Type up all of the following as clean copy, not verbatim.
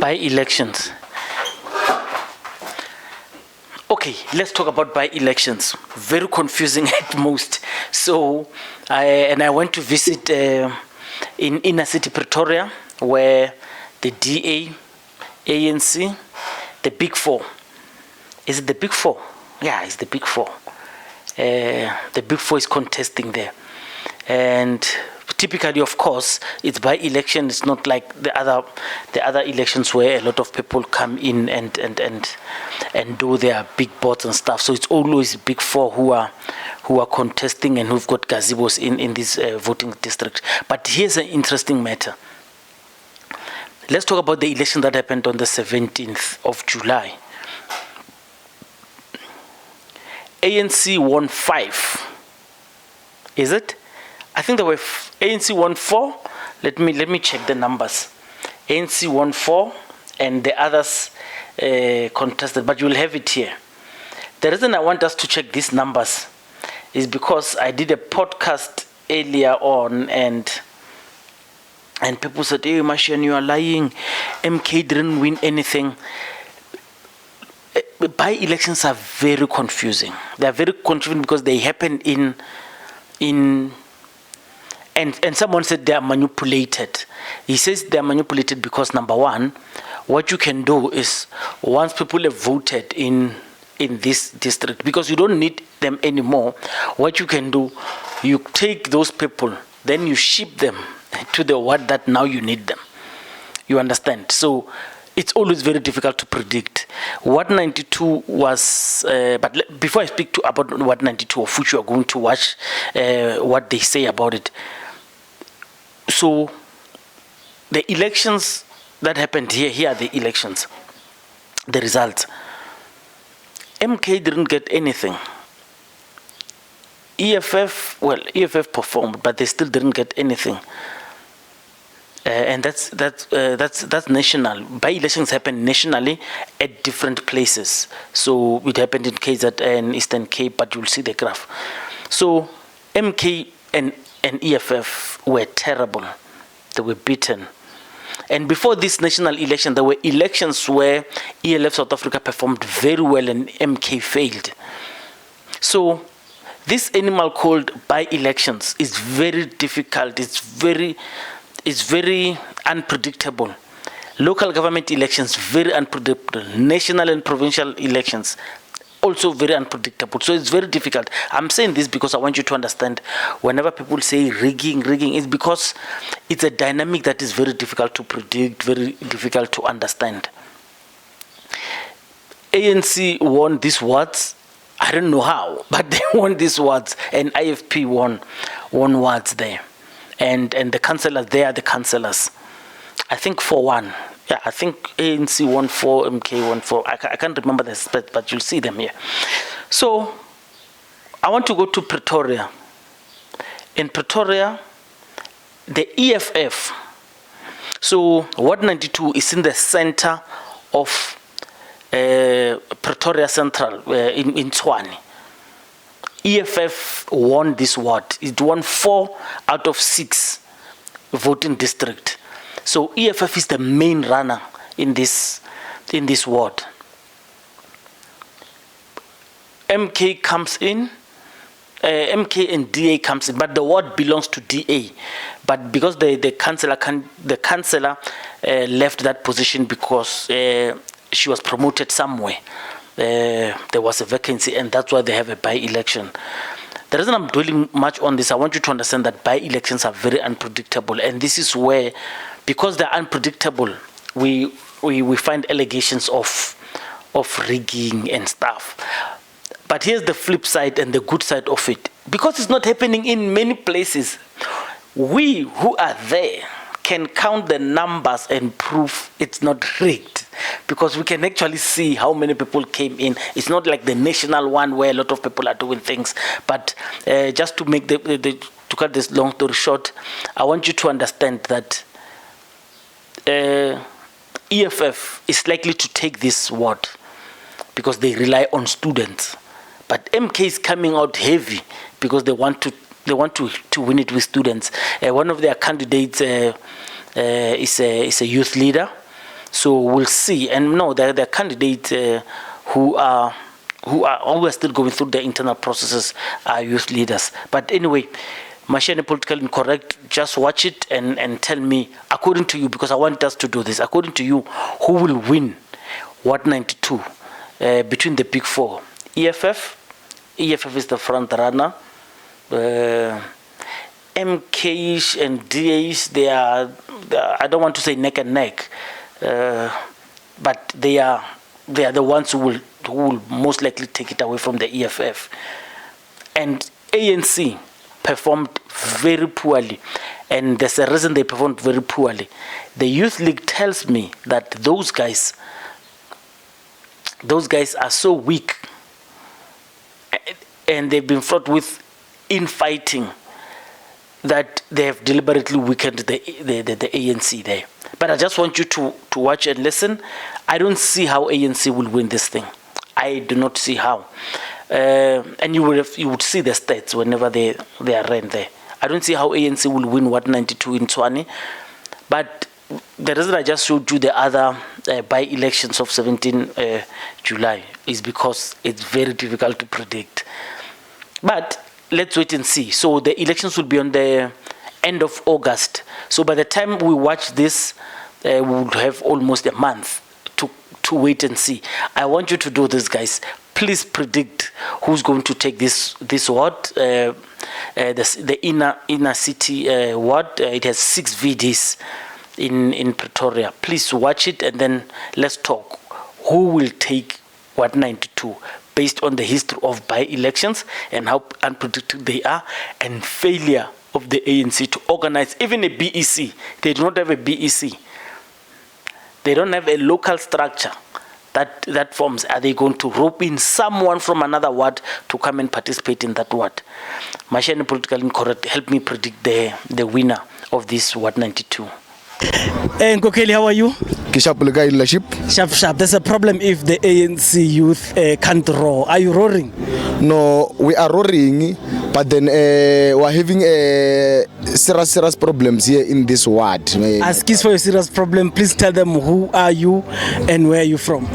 By-elections. Okay, let's talk about by-elections. Very confusing at most. So, I went to visit in inner city Pretoria, where the DA, ANC, the Big Four. Is it the Big Four? Yeah, it's the Big Four. The Big Four is contesting there. And typically, of course, it's by election. It's not like the other elections where a lot of people come in and do their big boards and stuff. So it's always Big Four who are contesting and who've got gazebos in this voting district. But here's an interesting matter. Let's talk about the election that happened on the 17th of July. ANC won 5. Is it? I think there were ANC won 4. Let me check the numbers. ANC won 4, and the others contested. But you'll have it here. The reason I want us to check these numbers is because I did a podcast earlier on, and people said, "Hey, Mashian, you are lying. MK didn't win anything." By-elections are very confusing. They are very confusing because they happen and someone said they are manipulated. He says they are manipulated because, number one, what you can do is, once people have voted in this district, because you don't need them anymore, what you can do, you take those people, then you ship them to the ward that now you need them. You understand? So it's always very difficult to predict. Ward 92 was, but before I speak about Ward 92, of which you are going to watch what they say about it. So the elections that happened here are the elections, the results. MK didn't get anything. EFF performed, but they still didn't get anything. And that's national. By-elections happen nationally at different places. So it happened in KZN, Eastern Cape, but you'll see the graph. So MK and EFF were terrible. They were beaten. And before this national election, there were elections where ELF South Africa performed very well and MK failed. So this animal called by-elections is very difficult. It's very unpredictable. Local government elections, very unpredictable. National and provincial elections, also very unpredictable. So it's very difficult. I'm saying this because I want you to understand, whenever people say rigging, it's because it's a dynamic that is very difficult to predict, very difficult to understand. ANC won these wards. I don't know how, but they won these wards, and IFP won wards there. And the councillors, they are the councillors. I think 4-1. Yeah, I think ANC won 4, MK won 4. I can't remember the split, but you'll see them here. So I want to go to Pretoria. In Pretoria, the EFF. So Ward 92 is in the center of Pretoria Central, in Tshwane. EFF won this ward. It won 4 out of 6 voting district. So EFF is the main runner in this ward. MK comes in. MK and DA comes in, but the ward belongs to DA. But because the councillor left that position because she was promoted somewhere. There was a vacancy, and that's why they have a by-election. The reason I'm dwelling much on this, I want you to understand that by-elections are very unpredictable, and this is where, because they're unpredictable, we find allegations of rigging and stuff. But here's the flip side and the good side of it. Because it's not happening in many places, we who are there can count the numbers and prove it's not rigged, because we can actually see how many people came in. It's not like the national one where a lot of people are doing things. But just to make to cut this long story short, I want you to understand that EFF is likely to take this ward because they rely on students. But MK is coming out heavy because they want to win it with students. One of their candidates is a youth leader. So we'll see. And no, there are candidates who are always still going through the internal processes, are youth leaders. But anyway, Mashane Political Incorrect, just watch it and tell me, according to you, because I want us to do this, according to you, who will win Ward 92 between the big four? EFF is the front runner. MKs and DAs, they are, I don't want to say neck and neck, but they are the ones who will most likely take it away from the EFF. And ANC performed very poorly, and there's a reason they performed very poorly. The Youth League tells me that those guys are so weak, and they've been fraught with infighting, that they have deliberately weakened the ANC there. But I just want you to watch and listen. I don't see how ANC will win this thing. I do not see how. And you would see the stats whenever they are ran there. I don't see how ANC will win Ward 92 in Tshwane. But the reason I just showed you the other by-elections of 17 July is because it's very difficult to predict. But let's wait and see. So the elections will be on the end of August. So by the time we watch this, we will have almost a month to wait and see. I want you to do this, guys. Please predict who's going to take this ward, the inner city ward. It has 6 VDs in Pretoria. Please watch it and then let's talk. Who will take Ward 92 based on the history of by-elections and how unpredictable they are, and failure of the ANC to organize even a BEC. They do not have a BEC. They don't have a local structure that forms. Are they going to rope in someone from another ward to come and participate in that ward? Mashane Political Incorrect, help me predict the winner of this Ward 92. Nkokeli, how are you? Leadership. Sharp. There's a problem if the ANC youth can't roar. Are you roaring? No, we are roaring, but then we're having serious problems here in this ward. Ask us for a serious problem. Please tell them who are you and where are you from.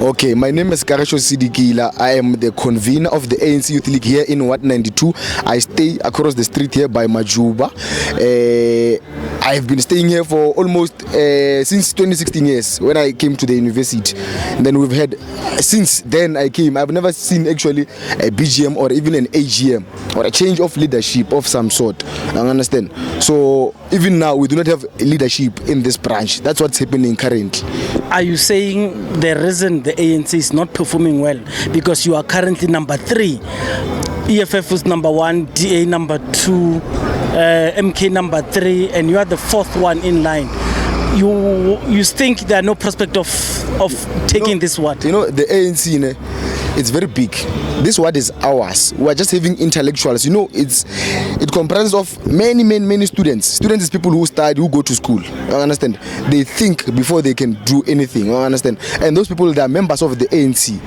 Okay, my name is Karesho Sidikila. I am the convener of the ANC Youth League here in Ward 92. I stay across the street here by Majuba. I have been staying here for almost since 2016 years when I came to the university. And then we've had, since then I came, I've never seen actually a BGM or even an AGM or a change of leadership of some sort. I understand. So even now we do not have leadership in this branch. That's what's happening currently. Are you saying the reason the ANC is not performing well because you are currently number 3? EFF was number 1, DA number 2, MK number 3, and you are the 4th one in line. You think there are no prospect of taking this ward? You know, the ANC, it's very big. This ward is ours. We are just having intellectuals. You know, it comprises of many students. Students is people who study, who go to school. You understand? They think before they can do anything. You understand? And those people, they are members of the ANC.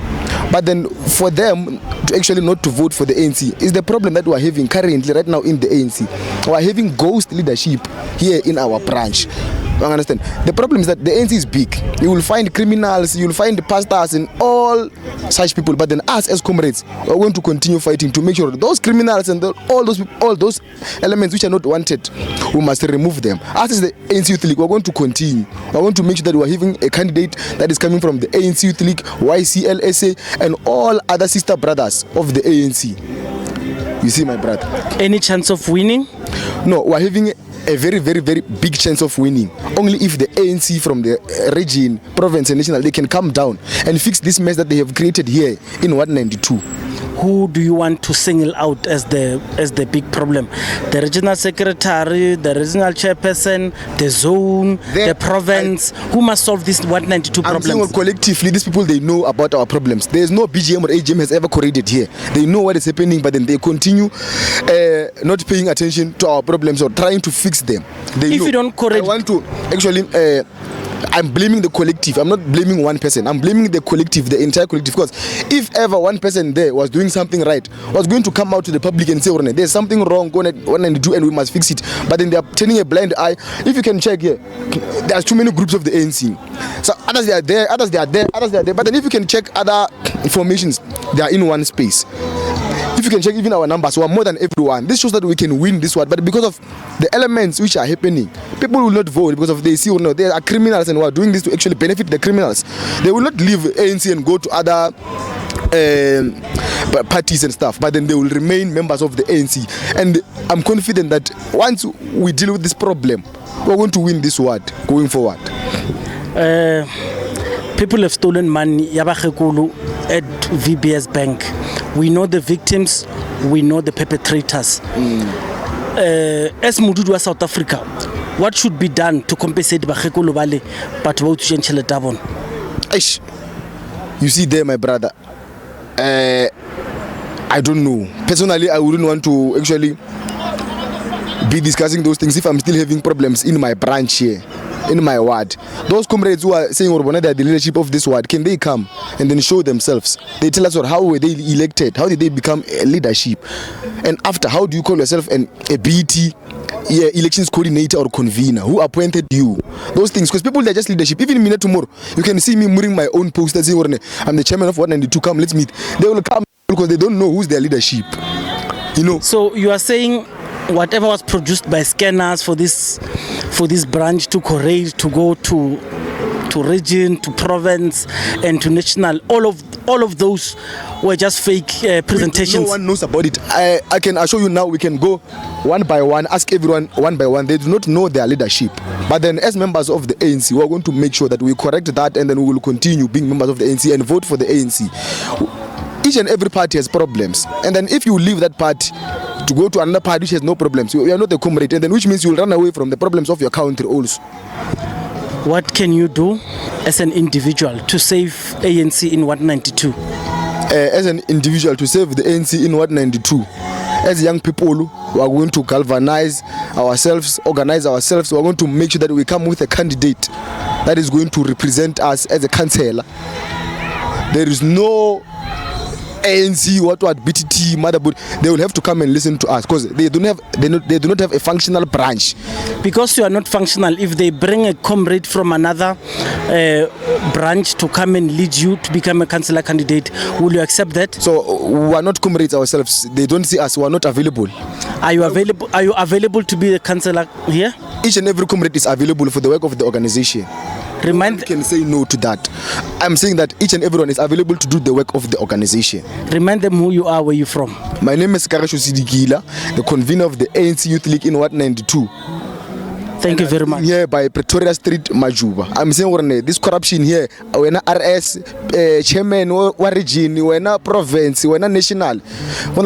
But then for them to actually not to vote for the ANC is the problem that we are having currently right now in the ANC. We are having ghost leadership here in our branch. You understand? The problem is that the ANC is big. You will find criminals, you will find pastors and all such people. But then us as comrades are going to continue fighting to make sure that those criminals and all those elements which are not wanted, we must remove them. Us as the ANC Youth League, we are going to continue. We are going to make sure that we are having a candidate that is coming from the ANC Youth League, YCLSA, and all other sister brothers of the ANC. You see, my brother. Any chance of winning? No, we are having a very big chance of winning only if the ANC from the region, province and national, they can come down and fix this mess that they have created here in Ward 92. Who do you want to single out as the big problem? The regional secretary, the regional chairperson, the zone, the province? Who must solve this 192 problems? I'm saying collectively, these people, they know about our problems. There is no BGM or AGM has ever corrected here. They know what is happening, but then they continue not paying attention to our problems or trying to fix them. They if know. You don't correct, I want to actually I'm blaming the collective. I'm not blaming one person. I'm blaming the collective, the entire collective. Because if ever one person there was doing something right, was going to come out to the public and say, there's something wrong going on do and we must fix it. But then they are turning a blind eye. If you can check here, there's too many groups of the ANC. So others they are there, others they are there, others they are there. But then if you can check other formations, they are in one space. If you can check even our numbers, we are more than everyone. This shows that we can win this one. But because of the elements which are happening, people will not vote because of they see they are criminals and we are doing this to actually benefit the criminals. They will not leave ANC and go to other parties and stuff, but then they will remain members of the ANC. And I'm confident that once we deal with this problem, we're going to win this war going forward. People have stolen money Yabahekulu at VBS Bank. We know the victims, we know the perpetrators. As Mududu wa South Africa, what should be done to compensate Bahekulu Bale but vote to change the Tabon? You see there, my brother, I don't know. Personally, I wouldn't want to actually be discussing those things if I'm still having problems in my branch here, in my ward. Those comrades who are saying they are the leadership of this ward, can they come and then show themselves? They tell us how were they elected, how did they become a leadership, and after, how do you call yourself a BT elections coordinator or convener? Who appointed you? Those things, because people, they're just leadership. Even in tomorrow, you can see me moving my own poster saying I'm the chairman of 192, come let's meet. They will come because they don't know who's their leadership. So you are saying whatever was produced by scanners for this branch to Corrade, to go to region, to province, and to national, all of those were just fake presentations. No one knows about it. I can assure you now, we can go one by one, ask everyone one by one. They do not know their leadership. But then as members of the ANC, we are going to make sure that we correct that, and then we will continue being members of the ANC and vote for the ANC. Each and every party has problems. And then if you leave that party to go to another party which has no problems, you are not a comrade, and then which means you will run away from the problems of your country also. What can you do as an individual to save ANC in 192? As an individual to save the ANC in 192, as young people, we are going to galvanize ourselves, organize ourselves. We are going to make sure that we come with a candidate that is going to represent us as a councillor. There is no ANC, what BTT, motherboard. They will have to come and listen to us because they do not have a functional branch. Because you are not functional, if they bring a comrade from another branch to come and lead you to become a councillor candidate, will you accept that? So we are not comrades ourselves. They don't see us. We are not available. Are you available? Are you available to be a councillor here? Each and every comrade is available for the work of the organization. You can say no to that. I'm saying that each and everyone is available to do the work of the organization. Remind them who you are, where you from. My name is Karesho Sidikila, the convener of the ANC Youth League in 192. Thank you very much. Here by Pretoria Street, Majuba. I'm saying this corruption here, when RS chairman, what region, when province, when national, when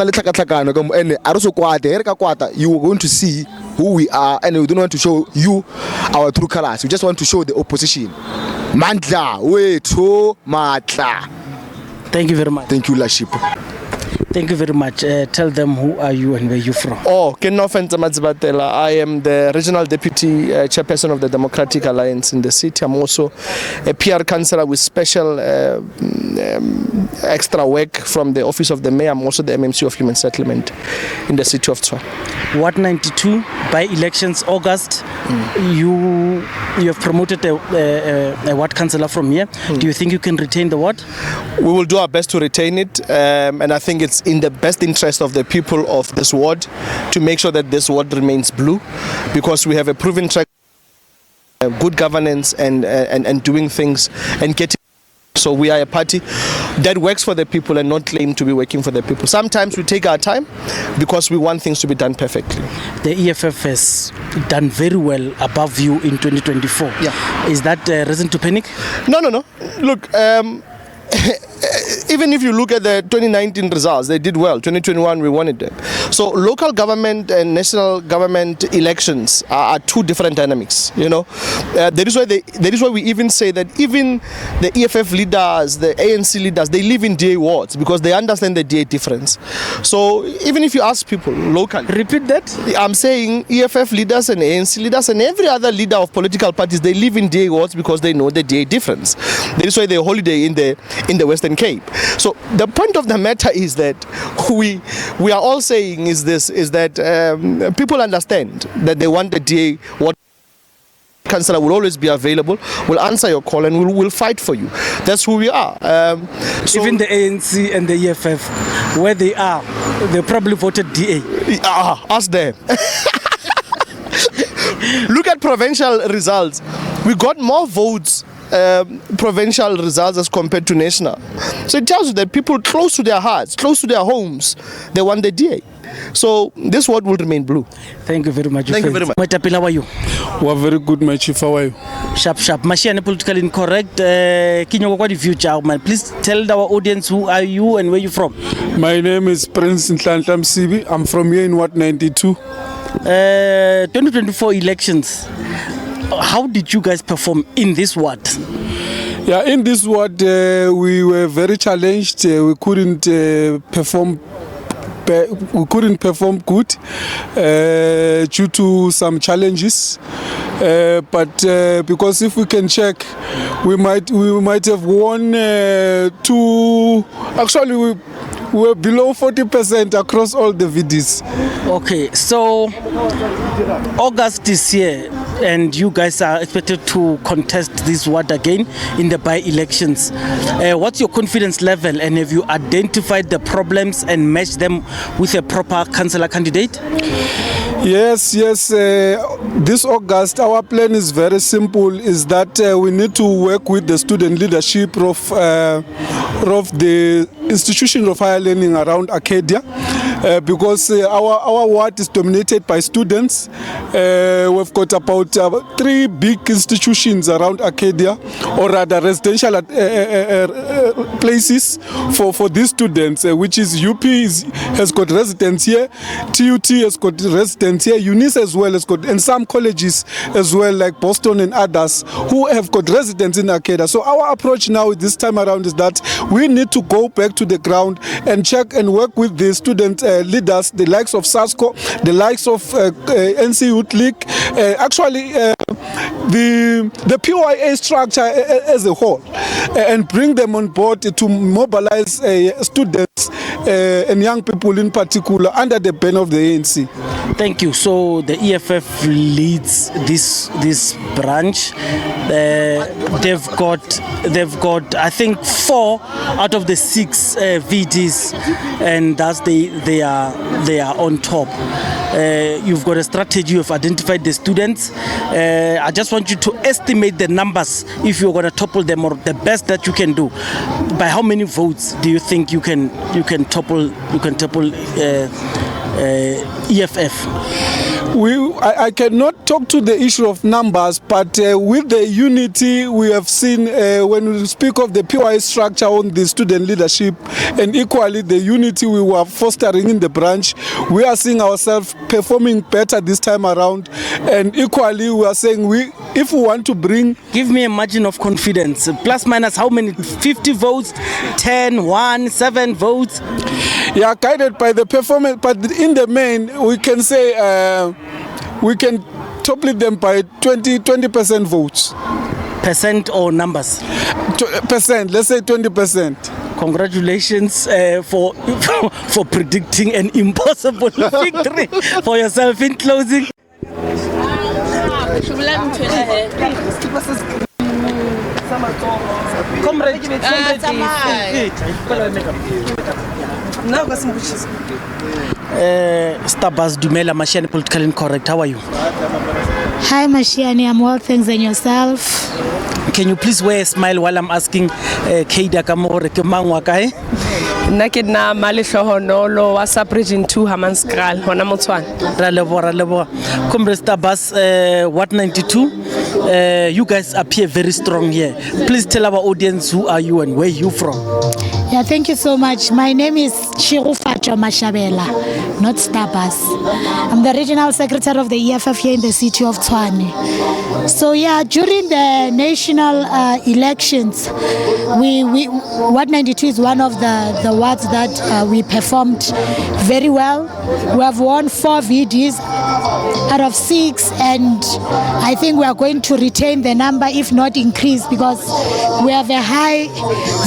you are going to see who we are, and we don't want to show you our true colors. We just want to show the opposition. Mandla, weto matla. Thank you very much. Thank you, Laship. Thank you very much. Tell them who are you and where you from. I am the Regional Deputy Chairperson of the Democratic Alliance in the city. I'm also a PR councillor with special extra work from the Office of the Mayor. I'm also the MMC of Human Settlement in the city of Tshwane. 192 by-elections, August. You have promoted a ward councillor from here. Do you think you can retain the ward? We will do our best to retain it, and I think it's in the best interest of the people of this ward to make sure that this ward remains blue, because we have a proven track of good governance and doing things and getting. So we are a party that works for the people and not claim to be working for the people. Sometimes we take our time because we want things to be done perfectly. The EFF has done very well above you in 2024. Yeah. Is that a reason to panic? No. Look, even if you look at the 2019 results, they did well. 2021, we won it. So local government and national government elections are two different dynamics. That is why we even say that even the EFF leaders, the ANC leaders, they live in DA wards because they understand the DA difference. So even if you ask people locally, Repeat that. I'm saying EFF leaders and ANC leaders and every other leader of political parties, they live in DA wards because they know the DA difference. That is why they holiday in the Western Cape. So the point of the matter is that we are all saying is that people understand that they want the DA what councillor will always be available, will answer your call and will fight for you. That's who we are. So Even the ANC and the EFF, where they are, they probably voted DA. Ask them. Look at provincial results. We got more votes provincial results as compared to national. So it tells you that people close to their hearts, close to their homes, they want the DA. So this word will remain blue. Thank you very much. Thank you very much. Mwetapila, how are you? We're very good, my chief. How are you? Sharp. Mashiane politically incorrect. Kinyo kwa di future, man. Please tell our audience who are you and where you from. My name is Prince Nhlanhla Msibi. I'm from here in Ward 92. 2024 elections. How did you guys perform in this ward? Yeah, in this ward, we were very challenged. We couldn't perform. We couldn't perform good due to some challenges, but because if we can check, we might have won two. Actually, we were below 40% across all the VDs. Okay, so August this year, and you guys are expected to contest this ward again in the by-elections. What's your confidence level, and have you identified the problems and matched them with a proper councillor candidate? Yes. This August, our plan is very simple, is that we need to work with the student leadership of the institutions of higher learning around Arcadia, because our ward is dominated by students. We've got about 3 big institutions around Arcadia, or rather residential places for these students, which is UP has got residents here, TUT has got residents here, UNIS as well has got, and some colleges as well like Boston and others who have got residents in Arcadia. So our approach now this time around is that we need to go back to the ground and check and work with the student leaders, the likes of SASCO, the likes of NC Youth League, actually the PYA structure as a whole, and bring them on board to mobilize students and young people in particular under the banner of the ANC. Thank you. So the EFF leads this branch. They've got I think 4 out of the 6 VDs, and thus they are on top. You've got a strategy. You've identified the students. I just want you to estimate the numbers if you're going to topple them, or the best that you can do. By how many votes do you think you can topple EFF? I cannot talk to the issue of numbers, but with the unity we have seen when we speak of the PYA structure on the student leadership, and equally the unity we were fostering in the branch, we are seeing ourselves performing better this time around. And equally we are saying if we want to bring... Give me a margin of confidence. Plus minus how many? 50 votes, 10, 1, 7 votes? Yeah, guided by the performance, but in the main we can say we can topple them by 20% votes. Percent or numbers? Percent, let's say 20%. Congratulations for predicting an impossible victory for yourself. In closing, Stabas Dumela, Mashiane Politically Incorrect. How are you? Hi Mashiane, I'm well, thanks, and yourself? Can you please wear a smile while I'm asking Keida Kamore Kemangwa Kai? Nakidna Malishonolo, WhatsApp region 2 Hamanskral, Honamotwan. Ralebo. Comrade Stabas, Ward 92. You guys appear very strong here. Please tell our audience who are you and where you from. Yeah, thank you so much. My name is Chirufacho Mashabela, not Stabas. I'm the regional secretary of the EFF here in the city of Tshwane. So yeah, during the national elections, Ward 92 is one of the wards that we performed very well. We have won 4 VDs out of 6, and I think we are going to retain the number, if not increase, because we have a high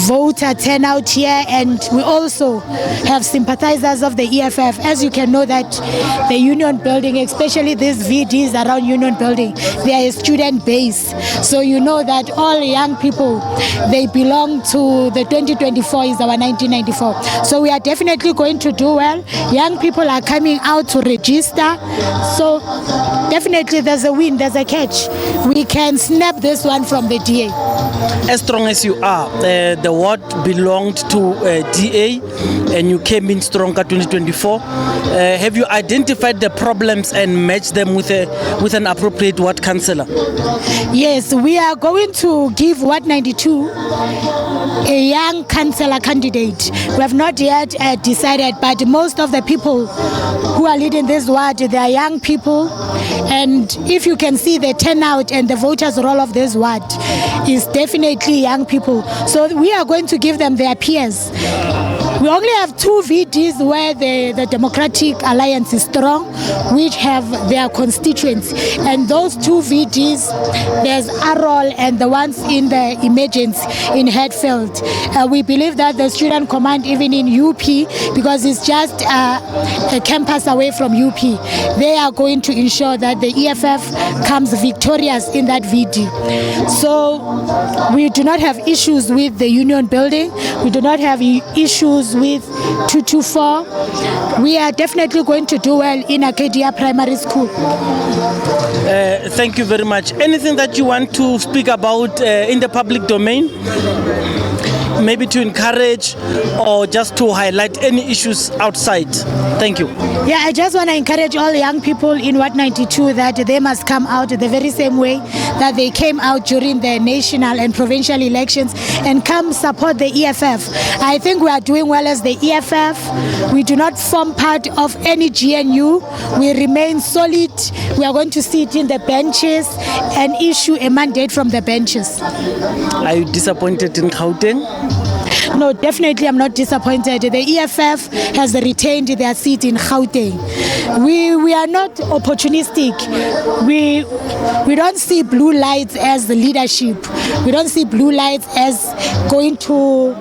voter turnout here, and we also have sympathizers of the EFF. As you can know that the Union Building, especially these VDs around Union Building, they are a student base. So you know that all young people, they belong to the 2024 is our 1994. So we are definitely going to do well. Young people are coming out to register. So definitely there's a win, there's a catch. We can snap this one from the DA. As strong as you are, the ward belonged to DA and you came in stronger 2024. Have you identified the problems and matched them with an appropriate ward councillor? Yes, we are going to give Ward 92 a young councillor candidate. We have not yet decided, but most of the people who are leading this ward, they are young people, and if you can see the turnout and the voters roll of this ward is definitely young people. So we are going to give them their peers. We only have 2 VDs where the Democratic Alliance is strong, which have their constituents. And those 2 VDs, there's Arol and the ones in the emergency in Hatfield. We believe that the student command, even in UP, because it's just a campus away from UP, they are going to ensure that the EFF comes victorious in that VD. So we do not have issues with the Union Building. We do not have issues with 224. We are definitely going to do well in Acadia Primary School. Thank you very much. Anything that you want to speak about in the public domain? Maybe to encourage or just to highlight any issues outside? Thank you. Yeah, I just want to encourage all young people in Ward 92 that they must come out the very same way that they came out during the national and provincial elections and come support the EFF. I think we are doing well as the EFF. We do not form part of any GNU. We remain solid. We are going to sit in the benches and issue a mandate from the benches. Are you disappointed in Gauteng? No, definitely I'm not disappointed. The EFF has retained their seat in Gauteng. We are not opportunistic. We don't see blue lights as the leadership. We don't see blue lights as going to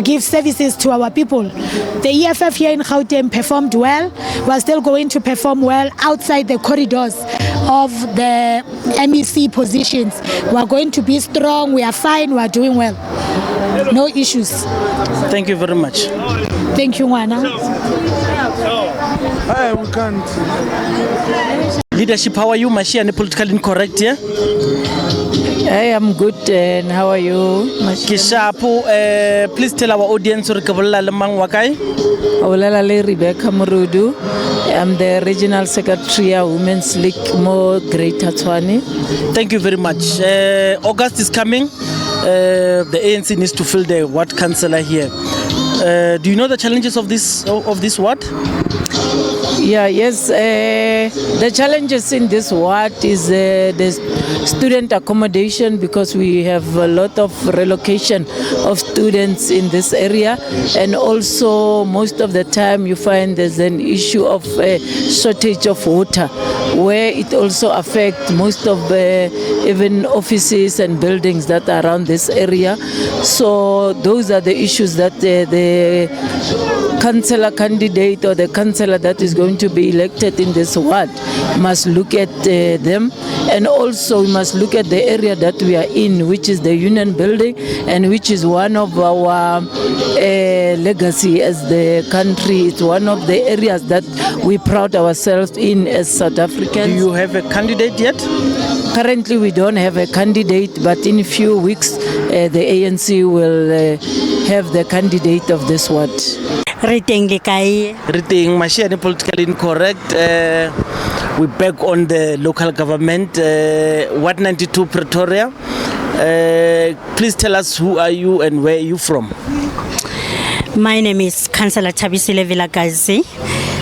give services to our people. The EFF here in Gauteng performed well. We are still going to perform well outside the corridors of the MEC positions. We are going to be strong. We are fine. We are doing well. No issues. Thank you very much. Thank you, Wana. Hi, we can't. Leadership, how are you? Mashiane, politically incorrect, yeah? I am good, and how are you? Kishapu, please tell our audience Rebecca Murudu. I'm the regional secretary of Women's League More Greater Tshwane. Thank you very much. August is coming. The ANC needs to fill the ward councillor here. Do you know the challenges of this ward? Yes. The challenges in this ward is the student accommodation, because we have a lot of relocation of students in this area, and also most of the time you find there's an issue of shortage of water, where it also affects most of even offices and buildings that are around this area. So those are the issues that the councillor candidate or the councillor that is going to be elected in this ward must look at them, and also we must look at the area that we are in, which is the Union Building, and which is one of our legacy as the country. It's one of the areas that we proud ourselves in as South Africans. Do you have a candidate yet? Currently we don't have a candidate, but in a few weeks the ANC will have the candidate of this ward. Mashiane, politically incorrect. We're back on the local government, Ward 92 Pretoria. Please tell us who are you and where are you from? My name is Councillor Thabisile Vilakazi.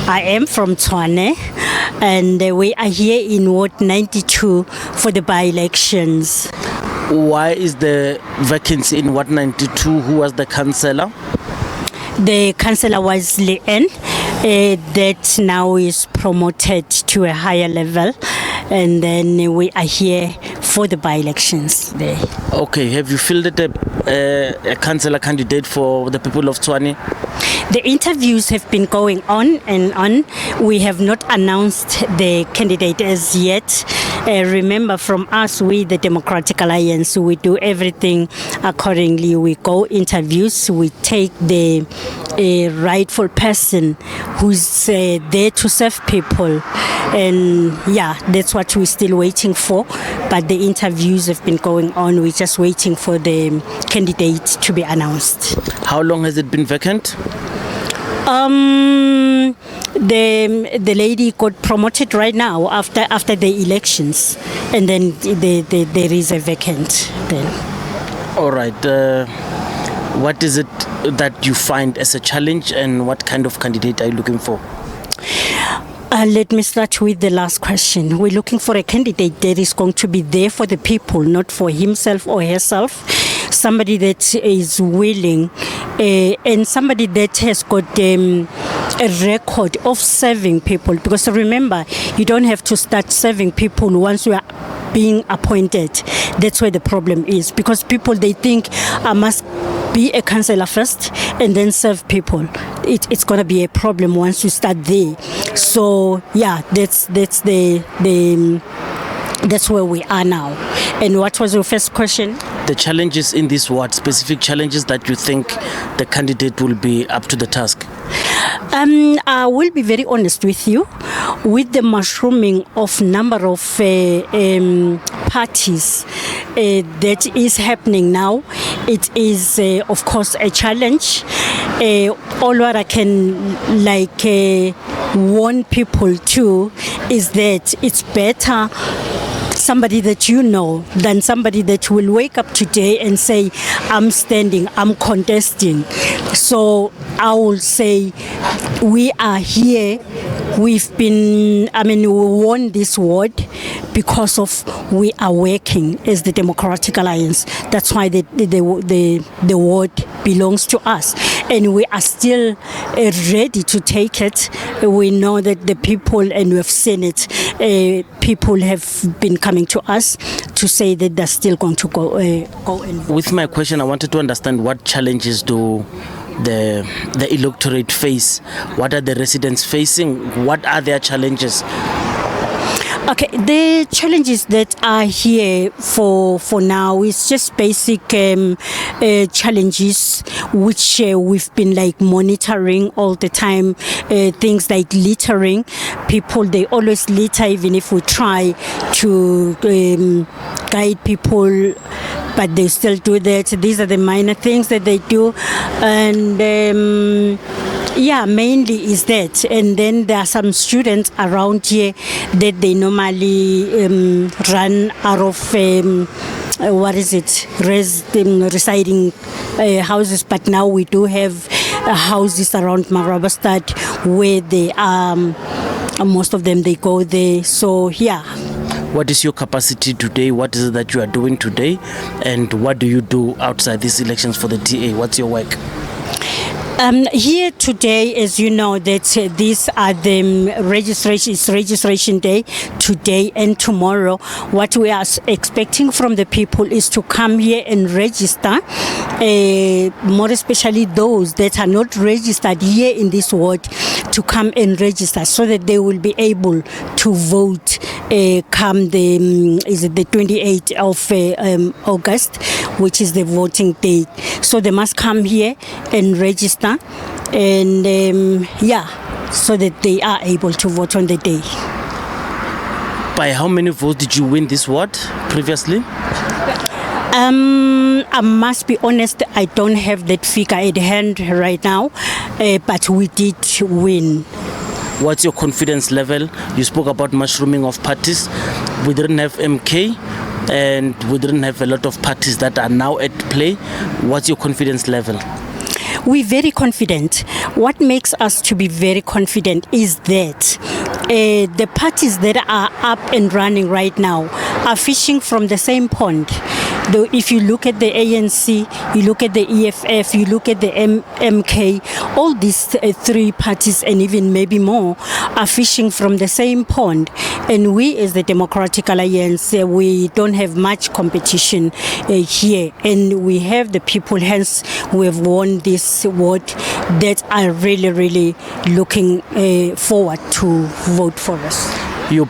I am from Tshwane, and we are here in Ward 92 for the by-elections. Why is the vacancy in Ward 92? Who was the councillor? The councillor was Leanne, that now is promoted to a higher level, and then we are here for the by-elections there. Okay, have you fielded a councillor candidate for the people of Tshwane? The interviews have been going on and on. We have not announced the candidate as yet. Remember, from us, we, the Democratic Alliance, we do everything accordingly. We go interviews, we take the rightful person who's there to serve people. And yeah, that's what we're still waiting for. But the interviews have been going on. We're just waiting for the candidate to be announced. How long has it been vacant? The lady got promoted right now after the elections, and then there is a vacant then. All right. What is it that you find as a challenge, and what kind of candidate are you looking for? Let me start with the last question. We're looking for a candidate that is going to be there for the people, not for himself or herself. Somebody that is willing and somebody that has got a record of serving people. Because remember, you don't have to start serving people once you are being appointed. That's where the problem is. Because people, they think I must be a councillor first and then serve people. It's going to be a problem once you start there. So yeah, that's where we are now. And what was your first question? The challenges in this ward, specific challenges that you think the candidate will be up to the task. I will be very honest with you. With the mushrooming of number of parties that is happening now, it is of course a challenge. All what I can warn people to is that it's better somebody that you know than somebody that will wake up today and say, I'm standing, I'm contesting. So I will say we are here. We won this ward because of we are working as the Democratic Alliance. That's why the ward belongs to us. And we are still ready to take it. We know that the people, and we've seen it, people have been coming to us to say that they're still going to go and. With my question, I wanted to understand what challenges do the electorate face? What are the residents facing? What are their challenges? Okay, the challenges that are here for now is just basic challenges which we've been monitoring all the time. Things like littering. People, they always litter even if we try to guide people, but they still do that. These are the minor things that they do. And yeah, mainly is that. And then there are some students around here that they normally run out of residing houses. But now we do have houses around Marabastad where they are, most of them, they go there. So yeah. What is your capacity today? What is it that you are doing today? And what do you do outside these elections for the DA? What's your work? Here today, as you know, that these are the registration day today and tomorrow. What we are expecting from the people is to come here and register, more especially those that are not registered here in this ward, to come and register so that they will be able to vote come the 28th of August, which is the voting date. So they must come here and register, and so that they are able to vote on the day. By how many votes did you win this ward previously? I must be honest, I don't have that figure at hand right now, but we did win. What's your confidence level? You spoke about mushrooming of parties. We didn't have MK, and we didn't have a lot of parties that are now at play. What's your confidence level? We're very confident. What makes us to be very confident is that the parties that are up and running right now are fishing from the same pond. Though if you look at the ANC, you look at the EFF, you look at the MK, all these three parties and even maybe more are fishing from the same pond. And we as the Democratic Alliance, we don't have much competition here. And we have the people, hence we have won this award, that are really, really looking forward to vote for us. You